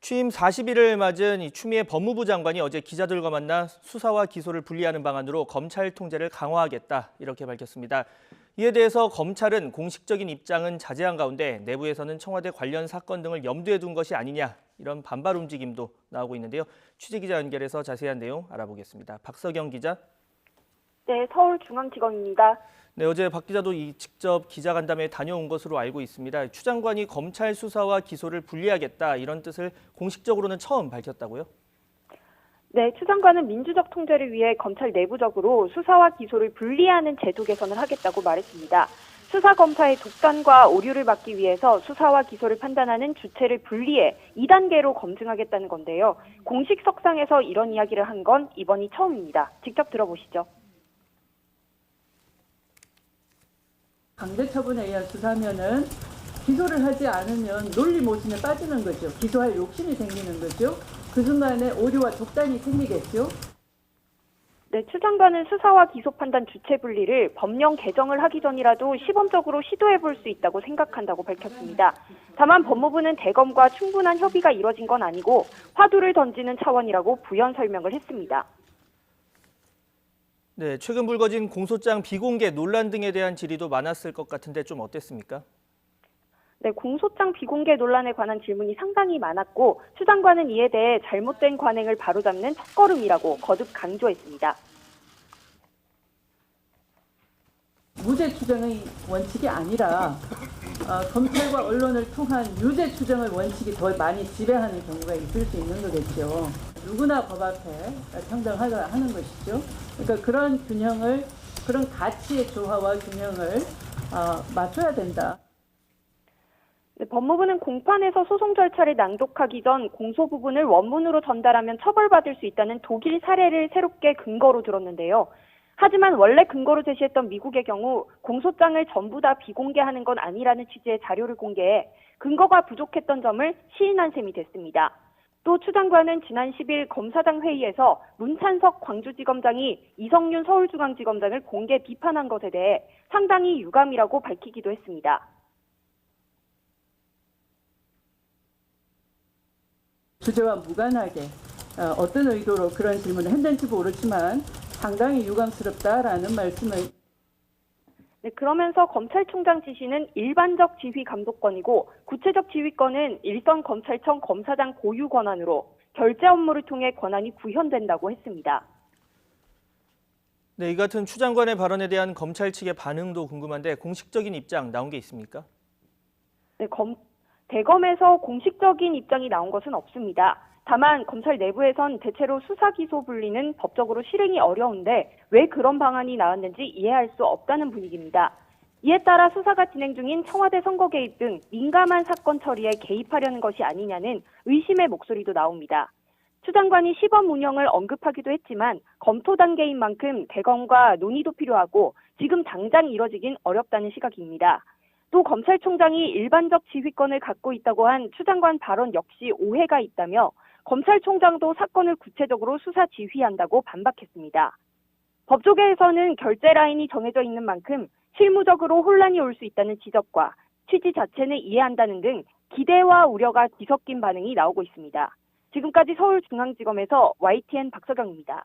취임 40일을 맞은 이 추미애 법무부 장관이 어제 기자들과 만나 수사와 기소를 분리하는 방안으로 검찰 통제를 강화하겠다 이렇게 밝혔습니다. 이에 대해서 검찰은 공식적인 입장은 자제한 가운데 내부에서는 청와대 관련 사건 등을 염두에 둔 것이 아니냐 이런 반발 움직임도 나오고 있는데요. 취재기자 연결해서 자세한 내용 알아보겠습니다. 박서경 기자. 네, 서울중앙지검입니다. 네, 어제 박 기자도 직접 기자간담회에 다녀온 것으로 알고 있습니다. 추 장관이 검찰 수사와 기소를 분리하겠다 이런 뜻을 공식적으로는 처음 밝혔다고요? 네, 추 장관은 민주적 통제를 위해 검찰 내부적으로 수사와 기소를 분리하는 제도 개선을 하겠다고 말했습니다. 수사검사의 독단과 오류를 막기 위해서 수사와 기소를 판단하는 주체를 분리해 2단계로 검증하겠다는 건데요. 공식 석상에서 이런 이야기를 한 건 이번이 처음입니다. 직접 들어보시죠. 강제 처분에 의한 수사면은 기소를 하지 않으면 논리 모순에 빠지는 거죠. 기소할 욕심이 생기는 거죠. 그 순간에 오류와 독단이 생기겠죠. 네, 추 장관은 수사와 기소 판단 주체 분리를 법령 개정을 하기 전이라도 시범적으로 시도해 볼 수 있다고 생각한다고 밝혔습니다. 다만 법무부는 대검과 충분한 협의가 이뤄진 건 아니고 화두를 던지는 차원이라고 부연 설명을 했습니다. 네, 최근 불거진 공소장 비공개 논란 등에 대한 질의도 많았을 것 같은데 좀 어땠습니까? 네, 공소장 비공개 논란에 관한 질문이 상당히 많았고 추 장관은 이에 대해 잘못된 관행을 바로잡는 첫걸음이라고 거듭 강조했습니다. 무죄 추정의 원칙이 아니라 검찰과 언론을 통한 유죄 추정의 원칙이 더 많이 지배하는 경우가 있을 수 있는 거겠죠. 누구나 법 앞에 평등하는 것이죠. 그러니까 그런 균형을, 그런 가치의 조화와 균형을 맞춰야 된다. 네, 법무부는 공판에서 소송 절차를 낭독하기 전 공소 부분을 원문으로 전달하면 처벌받을 수 있다는 독일 사례를 새롭게 근거로 들었는데요. 하지만 원래 근거로 제시했던 미국의 경우 공소장을 전부 다 비공개하는 건 아니라는 취지의 자료를 공개해 근거가 부족했던 점을 시인한 셈이 됐습니다. 또 추 장관은 지난 10일 검사장 회의에서 문찬석 광주지검장이 이성윤 서울중앙지검장을 공개 비판한 것에 대해 상당히 유감이라고 밝히기도 했습니다. 주제와 무관하게 어떤 의도로 그런 질문을 했는지 모르지만 상당히 유감스럽다라는 말씀을. 네, 그러면서 검찰총장 지시는 일반적 지휘 감독권이고 구체적 지휘권은 일선 검찰청 검사장 고유 권한으로 결재 업무를 통해 권한이 구현된다고 했습니다. 네, 이 같은 추 장관의 발언에 대한 검찰 측의 반응도 궁금한데 공식적인 입장 나온 게 있습니까? 네, 대검에서 공식적인 입장이 나온 것은 없습니다. 다만 검찰 내부에선 대체로 수사 기소 분리는 법적으로 실행이 어려운데 왜 그런 방안이 나왔는지 이해할 수 없다는 분위기입니다. 이에 따라 수사가 진행 중인 청와대 선거 개입 등 민감한 사건 처리에 개입하려는 것이 아니냐는 의심의 목소리도 나옵니다. 추 장관이 시범 운영을 언급하기도 했지만 검토 단계인 만큼 대검과 논의도 필요하고 지금 당장 이뤄지긴 어렵다는 시각입니다. 또 검찰총장이 일반적 지휘권을 갖고 있다고 한 추 장관 발언 역시 오해가 있다며 검찰총장도 사건을 구체적으로 수사 지휘한다고 반박했습니다. 법조계에서는 결재 라인이 정해져 있는 만큼 실무적으로 혼란이 올 수 있다는 지적과 취지 자체는 이해한다는 등 기대와 우려가 뒤섞인 반응이 나오고 있습니다. 지금까지 서울중앙지검에서 YTN 박서경입니다.